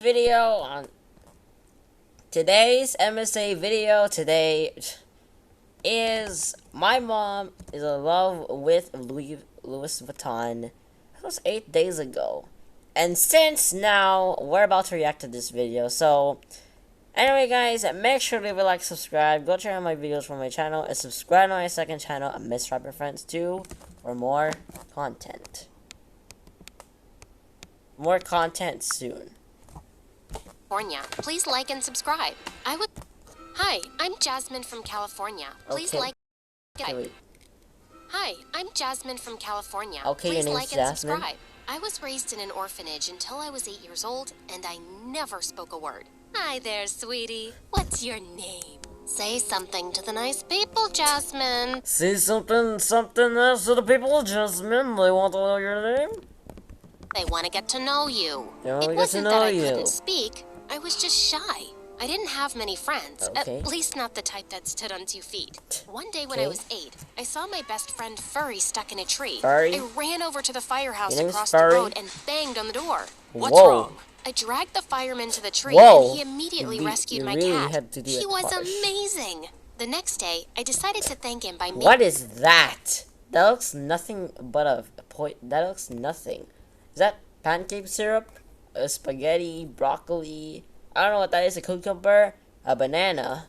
Video on today's MSA video today is my mom is in love with Louis Vuitton. That was 8 days ago. And since now we're about to react to this video, so anyway guys, make sure to leave a like, subscribe, go check out my videos from my channel, and subscribe to my second channel, Miss Rapper Friends 2, for more content. More content soon. California. Please like and subscribe. Hi, I'm Jasmine from California. Please like. Okay, Hi, I'm Jasmine from California. Okay, Please your name's like and Jasmine? subscribe. I was raised in an orphanage until I was 8 years old, and I never spoke a word. Hi there, sweetie. What's your name? Say something to the nice people, Jasmine. Say something else to the people, Jasmine. They want to know your name? They want to get to know you. They wanna It get to wasn't know that I you. couldn't speak. I was just shy. I didn't have many friends, Okay. at least not the type that stood on 2 feet. One day when I Okay. was 8, I saw my best friend Furry stuck in a tree. Furry? I ran over to the firehouse Your name's across Furry? the road and banged on the door. What's Whoa. wrong? I dragged the fireman to the tree Whoa. and he immediately You rescued my really cat. had to do He it was harsh. amazing. The next day, I decided to thank him by making What is that? That looks nothing but that looks nothing. Is that pancake syrup? A spaghetti, broccoli? I don't know what that is. A cucumber, a banana,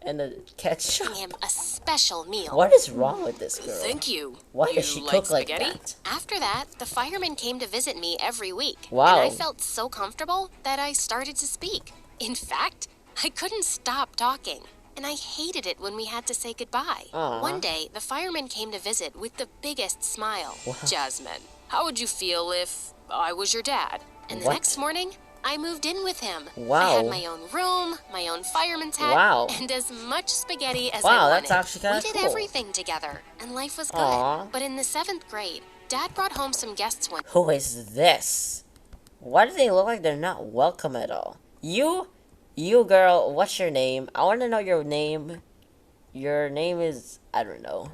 and a ketchup. him a special meal. What is wrong with this girl? Thank you. Why You does she like cook like spaghetti? that? After that, the fireman came to visit me every week. Wow. And I felt so comfortable that I started to speak. In fact, I couldn't stop talking. And I hated it when we had to say goodbye. Aw. One day, the fireman came to visit with the biggest smile. Wow. Jasmine, how would you feel if I was your dad? And the What? next morning, I moved in with him. Wow. I had my own room, my own fireman's hat, Wow. and as much spaghetti as I Wow, wanted. that's actually kinda We did cool. everything together, and life was good. Aw. But in the 7th grade, Dad brought home some guests one. Who is this? Why do they look like they're not welcome at all? You girl, what's your name? I want to know your name. Your name is, I don't know.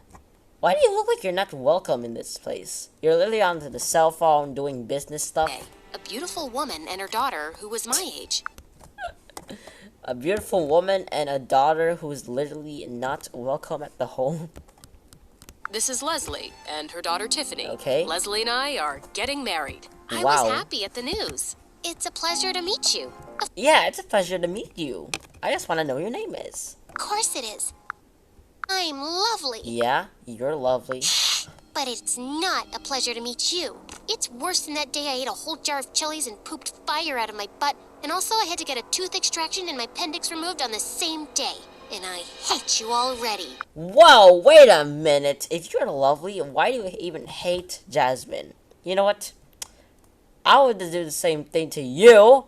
Why do you look like you're not welcome in this place? You're literally onto the cell phone doing business stuff. A beautiful woman and her daughter who was my age. A beautiful woman and a daughter who's literally not welcome at the home. This is Leslie and her daughter Tiffany. Okay. Leslie and I are getting married. I Wow. was happy at the news. It's a pleasure to meet you. Yeah, it's a pleasure to meet you. I just want to know what your name is. Of course it is. I'm lovely. Yeah, you're lovely. But it's not a pleasure to meet you. It's worse than that day I ate a whole jar of chilies and pooped fire out of my butt. And also I had to get a tooth extraction and my appendix removed on the same day. And I hate you already. Whoa, wait a minute. If you're lovely, why do you even hate Jasmine? You know what? I would do the same thing to you.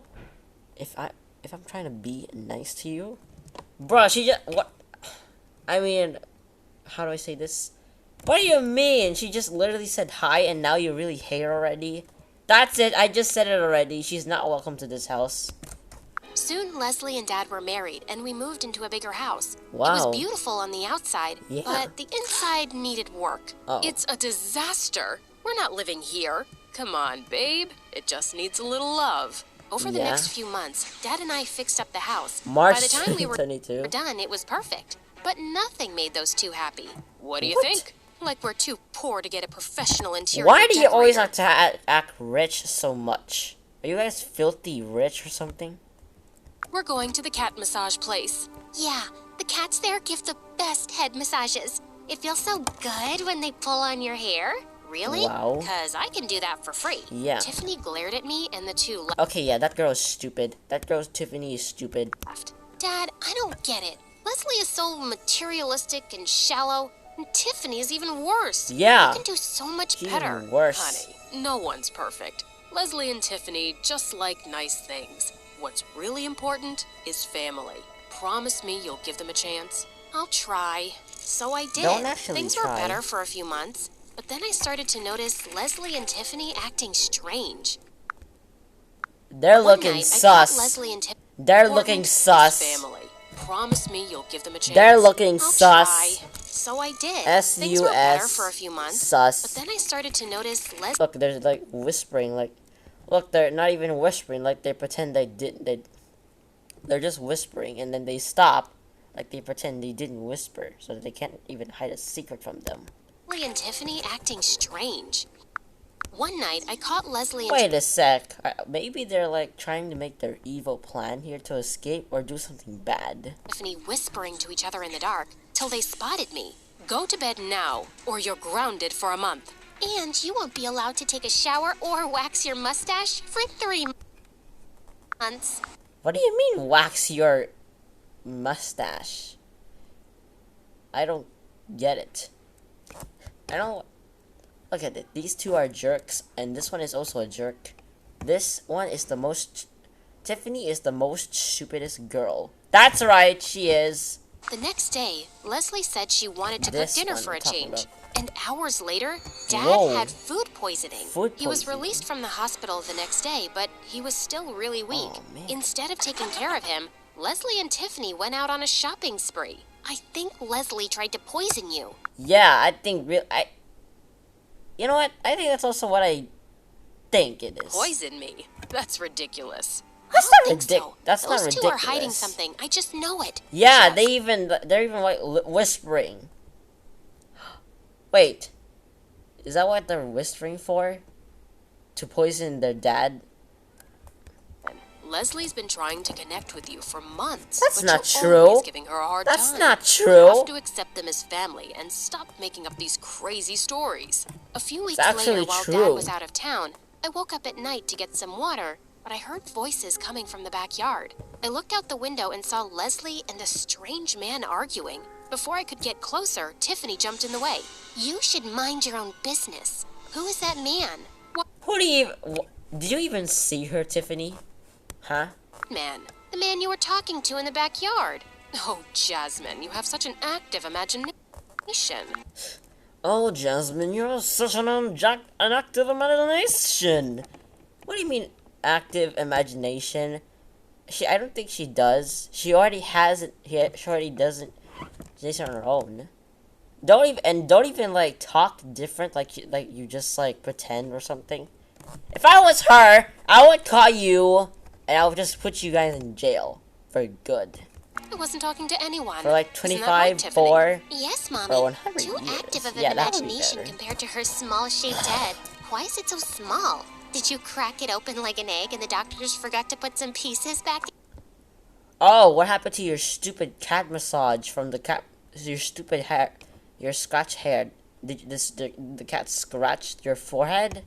If I'm trying to be nice to you. Bruh, she just what I mean, how do I say this? What do you mean? She just literally said hi and now you really hate her already? That's it, I just said it already. She's not welcome to this house. Soon Leslie and Dad were married and we moved into a bigger house. It Wow. was beautiful on the outside, Yeah. but the inside needed work. Oh. It's a disaster. We're not living here. Come on, babe. It just needs a little love. Over the Yeah. next few months, Dad and I fixed up the house. March By the time we were 2022. done, it was perfect. But nothing made those two happy. What do you What? think? Like we're too poor to get a professional interior Why do you always decorator. have to act rich so much? Are you guys filthy rich or something? We're going to the cat massage place. Yeah, the cats there give the best head massages. It feels so good when they pull on your hair. Really? Wow. Because I can do that for free. Yeah. Tiffany glared at me and the two Okay, yeah, that girl is stupid. That girl Tiffany is stupid. laughed. Dad, I don't get it. Leslie is so materialistic and shallow, and Tiffany is even worse. Yeah. You can do so much She's better. even worse. Honey, no one's perfect. Leslie and Tiffany just like nice things. What's really important is family. Promise me you'll give them a chance. I'll try. So I did. Don't actually Things try. were better for a few months, but then I started to notice Leslie and Tiffany acting strange. They're One looking night, I caught sus. Leslie and Tiffany. They're Important looking is sus. Family. Promise me you'll give them a chance. They're looking I'll sus. try. So I did. S Things U were better S for a few months, sus. but then I started to notice Leslie. Look, there's like whispering, like Look, they're not even whispering. Like they pretend they didn't. They're just whispering, and then they stop. Like they pretend they didn't whisper, so that they can't even hide a secret from them. Leslie and Tiffany acting strange. One night, I caught Leslie and Wait a sec. Maybe they're like trying to make their evil plan here to escape or do something bad. Tiffany whispering to each other in the dark till they spotted me. Go to bed now, or you're grounded for a month. And you won't be allowed to take a shower or wax your mustache for 3 months. What do you mean, wax your mustache? I don't get it. I don't. Look at it. These two are jerks, and this one is also a jerk. This one is the most. Tiffany is the most stupidest girl. That's right, she is. The next day, Leslie said she wanted to cook dinner for a change. And hours later, Dad had food poisoning. He was released from the hospital the next day, but he was still really weak. Instead of taking care of him, Leslie and Tiffany went out on a shopping spree. I think Leslie tried to poison you. Yeah, I think you know what? I think that's also what I think it is. Poison me? That's ridiculous. That's not ridiculous. That's not ridiculous. Those two are hiding something. I just know it. Yeah, they're even like whispering. Wait, is that what they're whispering for? To poison their dad? Leslie's been trying to connect with you for months. That's not true. true. Giving her a hard That's time. not true. You have to accept them as family and stop making up these crazy stories. A few weeks later, while Dad was out of town, I woke up at night to get some water, but I heard voices coming from the backyard. I looked out the window and saw Leslie and a strange man arguing. Before I could get closer, Tiffany jumped in the way. You should mind your own business. Who is that man? Who do you did you even see her, Tiffany? Huh? Man. The man you were talking to in the backyard. Oh, Jasmine, you have such an active imagination. Oh, Jasmine, you're such an active imagination. What do you mean, active imagination? I don't think she does. She already has it. She already doesn't. She's on her own. Don't even like talk different. Like you just like pretend or something. If I was her, I would call you, and I would just put you guys in jail for good. I wasn't talking to anyone. For like 25, 4, yes, Mommy. or 100 Too years. active of Yeah, an that would be imagination better. compared to her small-shaped head. Why is it so small? Did you crack it open like an egg and the doctors forgot to put some pieces back? Oh, what happened to your stupid cat massage from the cat? Your stupid hair, your scratch hair. Did the cat scratched your forehead?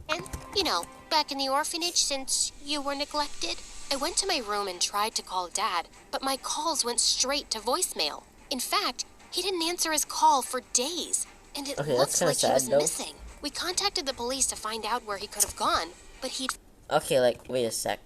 And, you know, back in the orphanage since you were neglected. I went to my room and tried to call Dad, but my calls went straight to voicemail. In fact, he didn't answer his call for days, and it looked like he was missing. We contacted the police to find out where he could have gone, but he'd... Okay, like, wait a sec.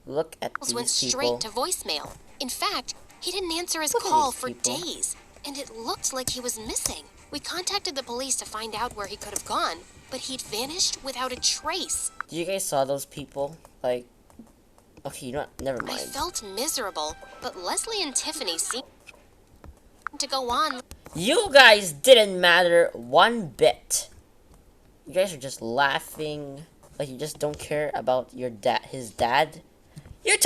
Look at these went people. straight to voicemail. In fact, he didn't answer his call for days, and it looked like he was missing. We contacted the police to find out where he could have gone, but he'd vanished without a trace. You guys saw those people? Like, okay, you know what? Never mind. I felt miserable, but Leslie and Tiffany seemed to go on. You guys didn't matter one bit. You guys are just laughing, like you just don't care about your his dad. You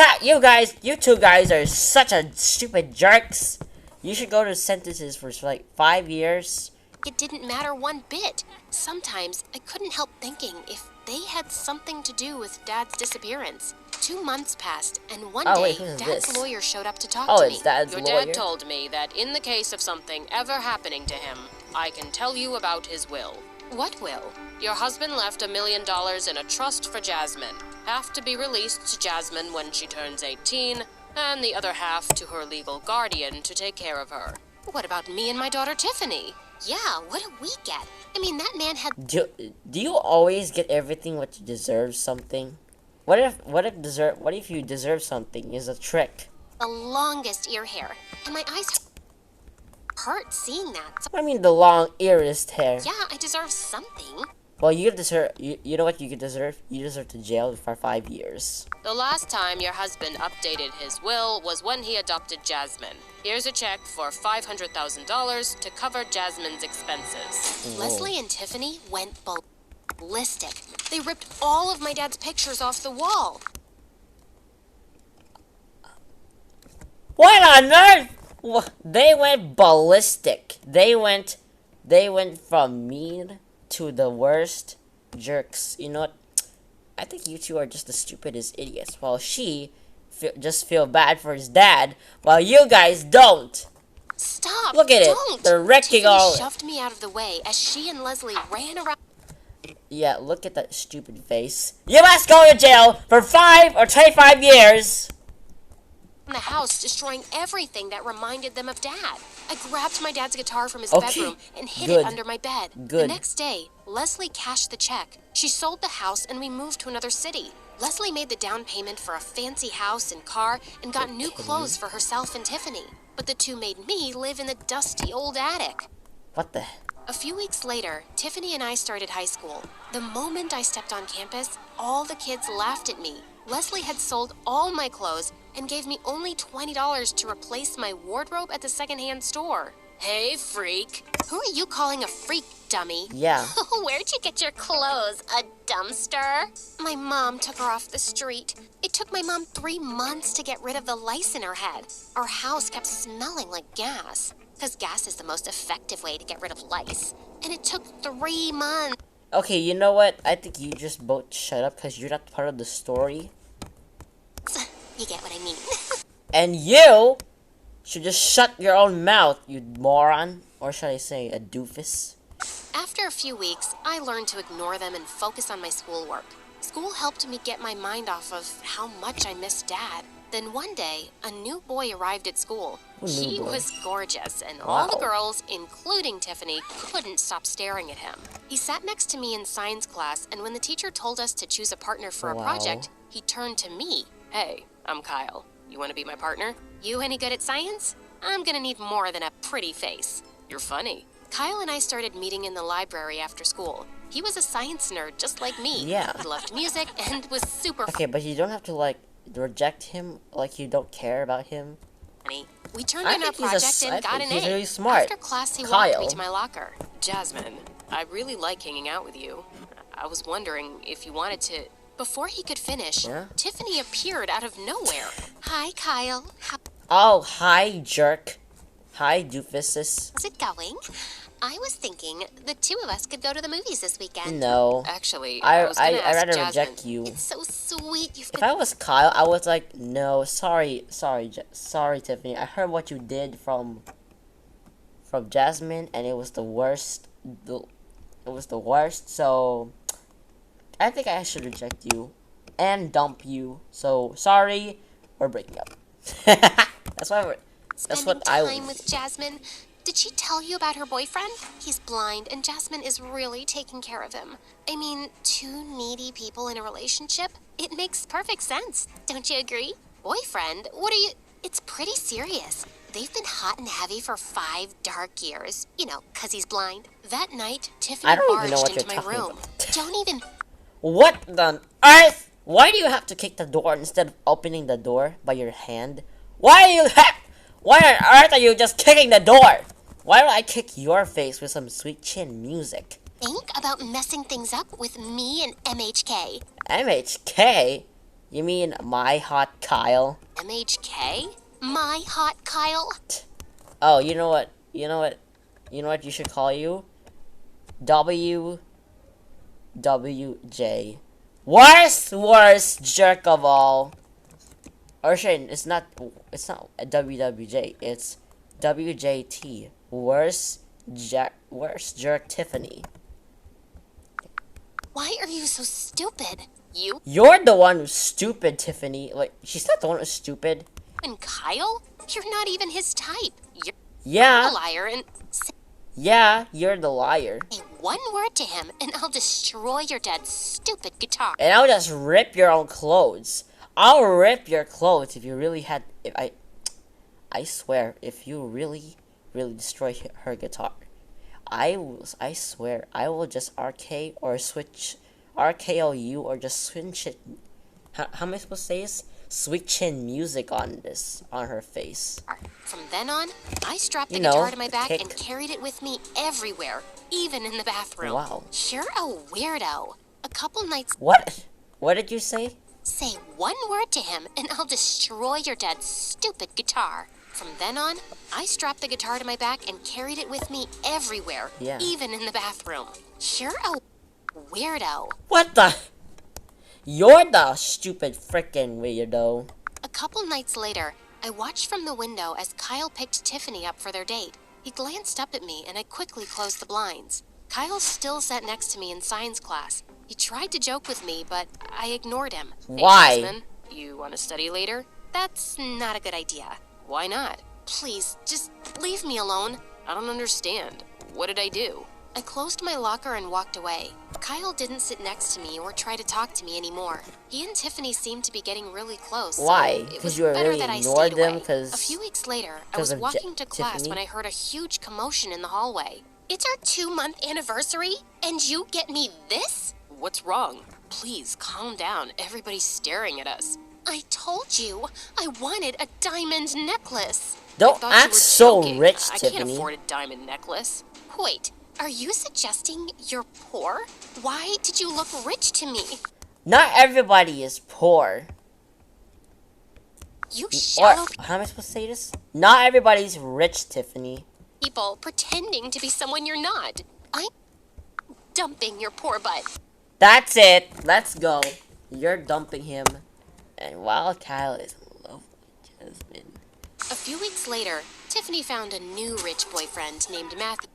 two guys are such a stupid jerks. You should go to sentences for like 5 years. It didn't matter one bit. Sometimes I couldn't help thinking if they had something to do with Dad's disappearance. 2 months passed, and one day, Dad's lawyer showed up to talk to me. It's Dad's lawyer? Your dad told me that in the case of something ever happening to him, I can tell you about his will. What will? Your husband left $1 million in a trust for Jasmine. Half to be released to Jasmine when she turns 18, and the other half to her legal guardian to take care of her. What about me and my daughter Tiffany? Yeah, what do we get? I mean, that man had... Do you always get everything what you deserve something? What if you deserve something is a trick? the longest ear hair, and my eyes hurt seeing that. So, I mean the long earest hair. yeah, I deserve something. Well, you deserve. You know what you could deserve? You deserve to jail for 5 years. The last time your husband updated his will was when he adopted Jasmine. Here's a check for $500,000 to cover Jasmine's expenses. Leslie and Tiffany went ballistic. They ripped all of my dad's pictures off the wall. What on earth? They went ballistic. They went from mean to the worst jerks. You know what? I think you two are just the stupidest idiots. While she just feel bad for his dad, while you guys don't. Stop! Look at don't. it. They're wrecking Tiffany all. shoved me out of the way as she and Leslie ran around Yeah, look at that stupid face. You must go to jail for 5 or 25 years. the house, destroying everything that reminded them of Dad. I grabbed my dad's guitar from his Okay, bedroom and hid good. it under my bed. The Good. next day, Leslie cashed the check. She sold the house and we moved to another city. Leslie made the down payment for a fancy house and car and got new clothes for herself and Tiffany. But the two made me live in the dusty old attic. What the? A few weeks later, Tiffany and I started high school. The moment I stepped on campus, all the kids laughed at me. Leslie had sold all my clothes and gave me only $20 to replace my wardrobe at the secondhand store. Hey, freak. Who are you calling a freak, dummy? Yeah. Where'd you get your clothes? A dumpster? My mom took her off the street. It took my mom 3 months to get rid of the lice in her head. Our house kept smelling like gas. Because gas is the most effective way to get rid of lice. And it took 3 months. Okay, you know what? I think you just both shut up because you're not part of the story. You get what I mean. And you should just shut your own mouth, you moron. Or should I say, a doofus? After a few weeks, I learned to ignore them and focus on my schoolwork. School helped me get my mind off of how much I missed Dad. Then one day, a new boy arrived at school. A new He boy. was gorgeous, and all the Wow. girls, including Tiffany, couldn't stop staring at him. He sat next to me in science class, and when the teacher told us to choose a partner for a Wow. project, he turned to me. Hey, I'm Kyle. You want to be my partner? You any good at science? I'm gonna need more than a pretty face. You're funny. Kyle and I started meeting in the library after school. He was a science nerd just like me. Yeah. He loved music and was super Okay, but you don't have to, like, reject him like you don't care about him. funny. We turned I in our think he's a project s- I and got think an he's A. really smart. After class, he walked Kyle. me to my locker. Jasmine, I really like hanging out with you. I was wondering if you wanted to... Before he could finish, Yeah? Tiffany appeared out of nowhere. Hi, Kyle. Oh, hi, jerk. Hi, doofuses. How's it going? I was thinking the two of us could go to the movies this weekend. No. Actually, I was gonna ask rather Jasmine. reject you. It's so sweet. You've If I was Kyle, I was like, no, sorry, Tiffany. I heard what you did from Jasmine, and it was the worst. It was the worst. So I think I should reject you and dump you. So sorry, we're breaking up. That's why we're. That's spending what I time would. with Jasmine. Did she tell you about her boyfriend? He's blind, and Jasmine is really taking care of him. I mean, two needy people in a relationship? It makes perfect sense. Don't you agree? Boyfriend? What are you... It's pretty serious. They've been hot and heavy for 5 dark years. You know, 'cause he's blind. That night, Tiffany I don't even barged know what into you're my talking room. about. Don't even... What the earth? Why do you have to kick the door instead of opening the door by your hand? Why on earth are you just kicking the door? Why don't I kick your face with some sweet chin music? think about messing things up with me and MHK. MHK? You mean my hot Kyle? MHK? My hot Kyle. Oh, you know what? You know what you should call you? WWJ. Worst jerk of all. Or Shane, it's not a WWJ, it's WJT. Worst jerk Tiffany. Why are you so stupid? You You're the one who's stupid, Tiffany. Like, she's not the one who's stupid. and Kyle? You're not even his type. You're a Yeah, liar and yeah, you're the liar. Say one word to him, and I'll destroy your dad's stupid guitar. And I'll just rip your own clothes. I'll rip your clothes if you really had. If I swear, if you really destroy her guitar, I swear, I will just RKO you, or just switch it. How am I supposed to say this? Switch in music on her face. from then on, I strapped the You know, guitar to my back kick. and carried it with me everywhere, even in the bathroom. Wow. You're a weirdo. A couple nights. What? What did you say? Say one word to him, and I'll destroy your dad's stupid guitar. From then on, I strapped the guitar to my back and carried it with me everywhere, Yeah. even in the bathroom. You're a weirdo. What the? You're the stupid frickin' weirdo. A couple nights later, I watched from the window as Kyle picked Tiffany up for their date. He glanced up at me, and I quickly closed the blinds. Kyle still sat next to me in science class. He tried to joke with me, but I ignored him. Why? Hey, Jasmine, you want to study later? That's not a good idea. Why not? Please, just leave me alone. I don't understand. What did I do? I closed my locker and walked away. Kyle didn't sit next to me or try to talk to me anymore. He and Tiffany seemed to be getting really close. so Why? It Because was you better really that I ignored stayed them? away. Because A few weeks later, I 'cause was of walking to class Tiffany? when I heard a huge commotion in the hallway. It's our 2-month anniversary, and you get me this? What's wrong? Please, calm down. Everybody's staring at us. I told you, I wanted a diamond necklace. don't Thought you act were so joking. rich, I Tiffany. can't afford a diamond necklace. Wait, are you suggesting you're poor? Why did you look rich to me? Not everybody is poor. You Or shallow how am I supposed to say this? Not everybody's rich, Tiffany. people pretending to be someone you're not. I'm dumping your poor butt. That's it. Let's go. You're dumping him. And while Kyle is in love with Jasmine. A few weeks later, Tiffany found a new rich boyfriend named Matthew.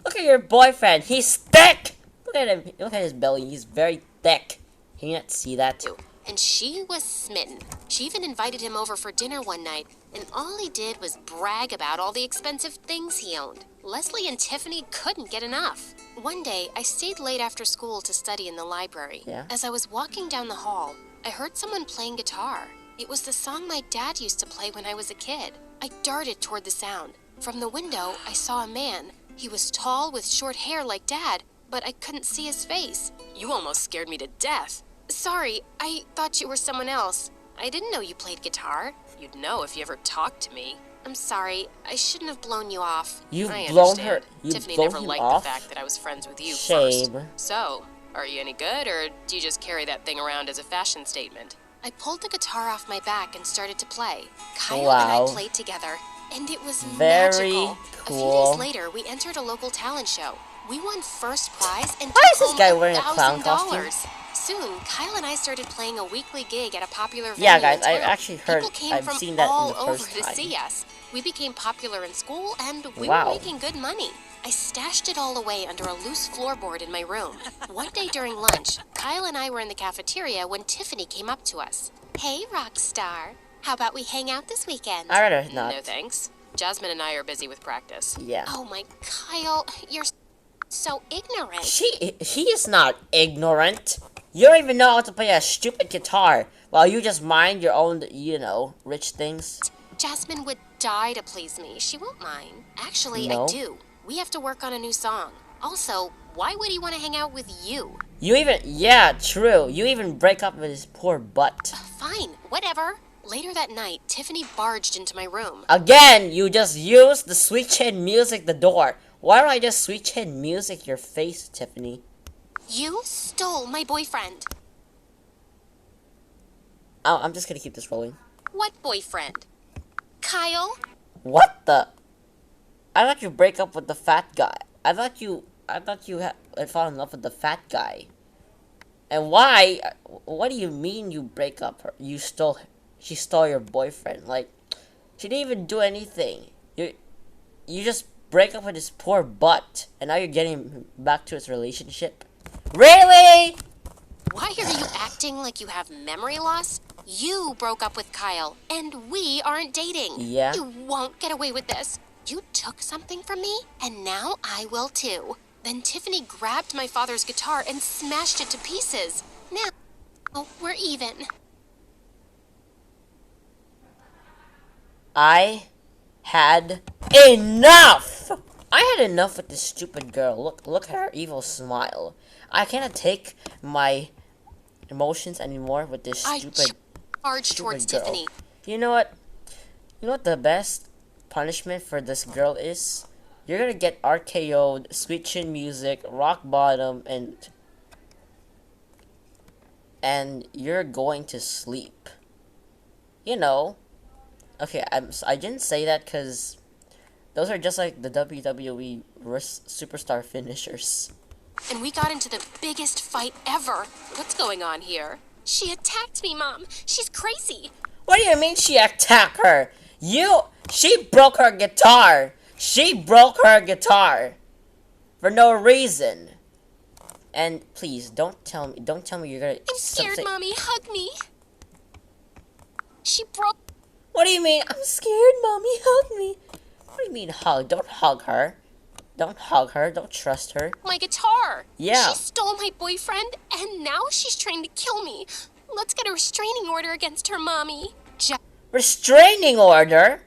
Look at your boyfriend. He's thick. Look at him. Look at his belly. He's very thick. Can you not see that? And she was smitten. She even invited him over for dinner one night, and all he did was brag about all the expensive things he owned. Leslie and Tiffany couldn't get enough. One day, I stayed late after school to study in the library. Yeah. As I was walking down the hall, I heard someone playing guitar. It was the song my dad used to play when I was a kid. I darted toward the sound. From the window, I saw a man. He was tall with short hair like Dad, but I couldn't see his face. You almost scared me to death. Sorry, I thought you were someone else. I didn't know you played guitar. You'd know if you ever talked to me. I'm sorry. I shouldn't have blown you off. You've I blown understand. her. You've Tiffany blown never him liked off. the fact that I was friends with you Shame. first. So, are you any good, or do you just carry that thing around as a fashion statement? I pulled the guitar off my back and started to play. Kyle and Wow. I played together, and it was Very magical. cool. A few days later, we entered a local talent show. We won first prize and Why took is this home guy wearing a clown $1,000. Soon, Kyle and I started playing a weekly gig at a popular venue Yeah, guys, in I've town. actually heard. People came I've from seen that all in the over first to time. see us. We became popular in school, and we Wow. were making good money. I stashed it all away under a loose floorboard in my room. One day during lunch, Kyle and I were in the cafeteria when Tiffany came up to us. Hey, rock star. How about we hang out this weekend? I'd rather not. No thanks. Jasmine and I are busy with practice. Yeah. Oh my, Kyle, you're so ignorant. He is not ignorant. You don't even know how to play a stupid guitar while you just mind your own, rich things. Jasmine would die to please me. She won't mind. Actually, No? I do. We have to work on a new song. Also, why would he want to hang out with you? Yeah, true. You even break up with his poor butt. Fine, whatever. Later that night, Tiffany barged into my room. Again, you just use the sweet chin music the door. Why don't I just sweet chin music your face, Tiffany? You stole my boyfriend. Oh, I'm just gonna keep this rolling. What boyfriend? Kyle? What the? I thought you break up with the fat guy. I thought you had fallen in love with the fat guy. And why? What do you mean you break up? She stole your boyfriend. Like, she didn't even do anything. You just break up with his poor butt, and now you're getting him back to his relationship. Really? Why are you acting like you have memory loss? You broke up with Kyle, and we aren't dating. Yeah. You won't get away with this. You took something from me, and now I will too. Then Tiffany grabbed my father's guitar and smashed it to pieces. Now, we're even. I had enough! I had enough with this stupid girl. Look at her evil smile. I cannot take my emotions anymore with this stupid Charged towards girl. Tiffany. You know what? You know what the best punishment for this girl is? You're gonna get RKO'd, sweet chin music, rock bottom, and and you're going to sleep. You know. Okay, I didn't say that because those are just like the WWE superstar finishers. And we got into the biggest fight ever. What's going on here? She attacked me, Mom. She's crazy. What do you mean she attacked her? She broke her guitar. She broke her guitar for no reason. And please don't tell me you're gonna. I'm scared, Mommy. Hug me. She broke. What do you mean? I'm scared, Mommy. Hug me. What do you mean hug? Don't hug her. Don't hug her. Don't trust her. My guitar. Yeah. She stole my boyfriend, and now she's trying to kill me. Let's get a restraining order against her, Mommy. Restraining order?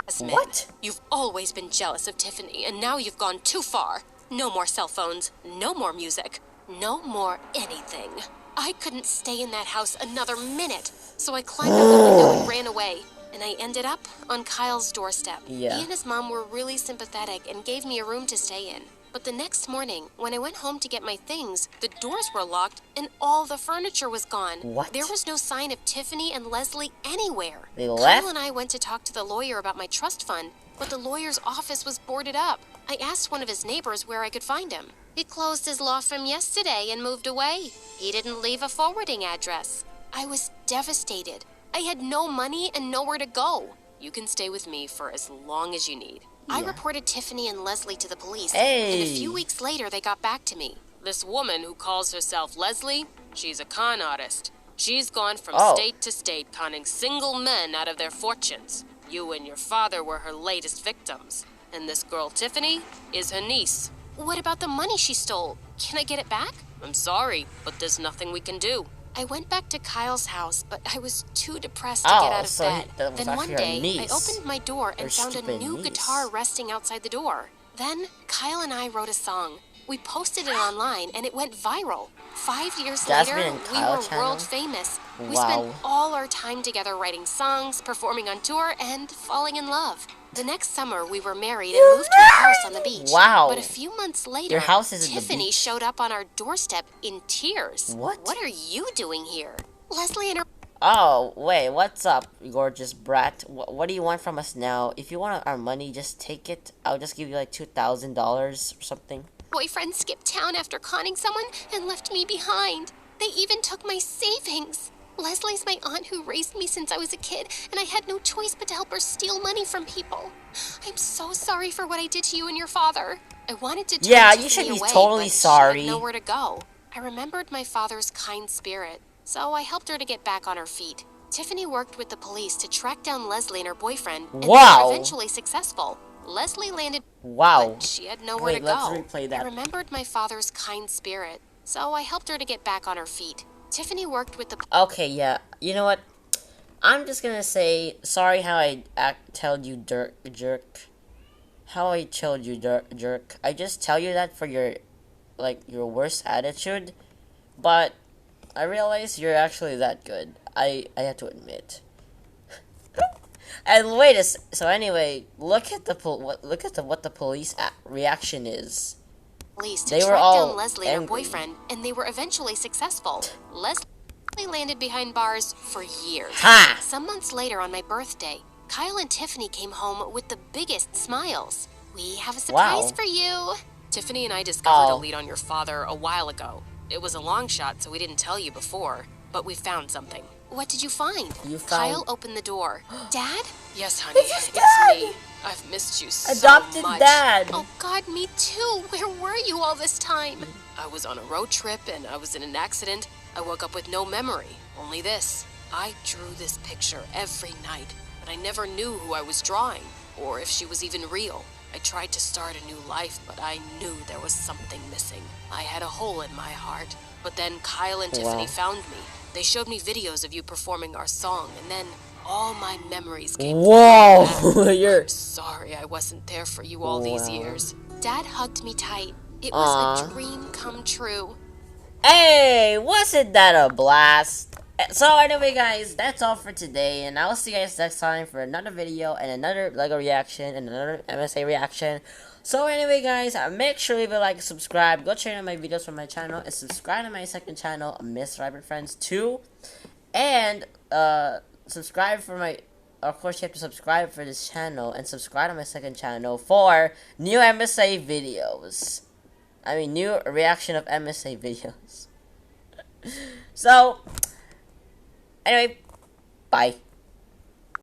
Jasmine, What? You've always been jealous of Tiffany, and now you've gone too far. No more cell phones, no more music, no more anything. I couldn't stay in that house another minute, so I climbed out the window and ran away. And I ended up on Kyle's doorstep. Yeah. He and his mom were really sympathetic and gave me a room to stay in. But the next morning, when I went home to get my things, the doors were locked and all the furniture was gone. What? There was no sign of Tiffany and Leslie anywhere. They Kyle left? and I went to talk to the lawyer about my trust fund, but the lawyer's office was boarded up. I asked one of his neighbors where I could find him. He closed his law firm yesterday and moved away. He didn't leave a forwarding address. I was devastated. I had no money and nowhere to go. You can stay with me for as long as you need. I Yeah. reported Tiffany and Leslie to the police, Hey. and a few weeks later they got back to me. This woman who calls herself Leslie, she's a con artist. She's gone from Oh. state to state conning single men out of their fortunes. You and your father were her latest victims. And this girl Tiffany is her niece. What about the money she stole? Can I get it back? I'm sorry, but there's nothing we can do. I went back to Kyle's house, but I was too depressed to Oh, get out of so bed. that was Then actually one her day, I niece. opened my door and Her found a stupid new niece. guitar resting outside the door. Then Kyle and I wrote a song. We posted it online and it went viral. 5 years Jasmine later, and we Kyle were channel? world famous. We Wow. spent all our time together writing songs, performing on tour, and falling in love. The next summer, we were married and moved to a house on the beach. Wow. But a few months later, Your house is at the Tiffany beach? showed up on our doorstep in tears. What? What are you doing here? Leslie and her Oh, wait, what's up, gorgeous brat? What do you want from us now? If you want our money, just take it. I'll just give you like $2,000 or something. boyfriend skipped town after conning someone and left me behind. They even took my savings. Leslie's my aunt who raised me since I was a kid, and I had no choice but to help her steal money from people. I'm so sorry for what I did to you and your father. I wanted to turn Yeah, you Tiffany should be away, totally but she sorry. had nowhere to go. I remembered my father's kind spirit, so I helped her to get back on her feet. Tiffany worked with the police to track down Leslie and her boyfriend, and they Wow. were eventually successful. Leslie landed. Wow. But she had nowhere Wait, to let's go. replay that. I remembered my father's kind spirit, so I helped her to get back on her feet. Tiffany worked with the Okay, yeah. You know what? I'm just gonna say sorry how I told you jerk. How I told you jerk. I just tell you that for your your worst attitude, but I realize you're actually that good. I have to admit. And wait so anyway, look at what the police reaction is. police to They were track all down Leslie and her angry. boyfriend, and they were eventually successful. Leslie landed behind bars for years. Ha! Some months later, on my birthday, Kyle and Tiffany came home with the biggest smiles. We have a surprise Wow. for you. Tiffany and I discovered a Oh. lead on your father a while ago. It was a long shot, so we didn't tell you before, but we found something. What did you find? You found- Kyle opened the door. Dad? Yes, honey, It's it's Dad! me. I've missed you so Adopted much. dad. Oh, God, me too. Where were you all this time? I was on a road trip and I was in an accident. I woke up with no memory, only this. I drew this picture every night, but I never knew who I was drawing or if she was even real. I tried to start a new life, but I knew there was something missing. I had a hole in my heart. But then Kyle and Tiffany Wow. found me. They showed me videos of you performing our song, and then all my memories came Whoa! flooding back. You're I'm sorry I wasn't there for you all these Wow. years. Dad hugged me tight. It was Aw. a dream come true. Hey, wasn't that a blast? So anyway, guys, that's all for today, and I'll see you guys next time for another video and another Lego reaction and another MSA reaction. So anyway, guys, make sure you like, subscribe, go check out my videos from my channel, and subscribe to my second channel, Miss Rabbit Friends 2, and subscribe for my. Of course, you have to subscribe for this channel and subscribe to my second channel for new MSA videos. I mean, new reaction of MSA videos. So, anyway, bye.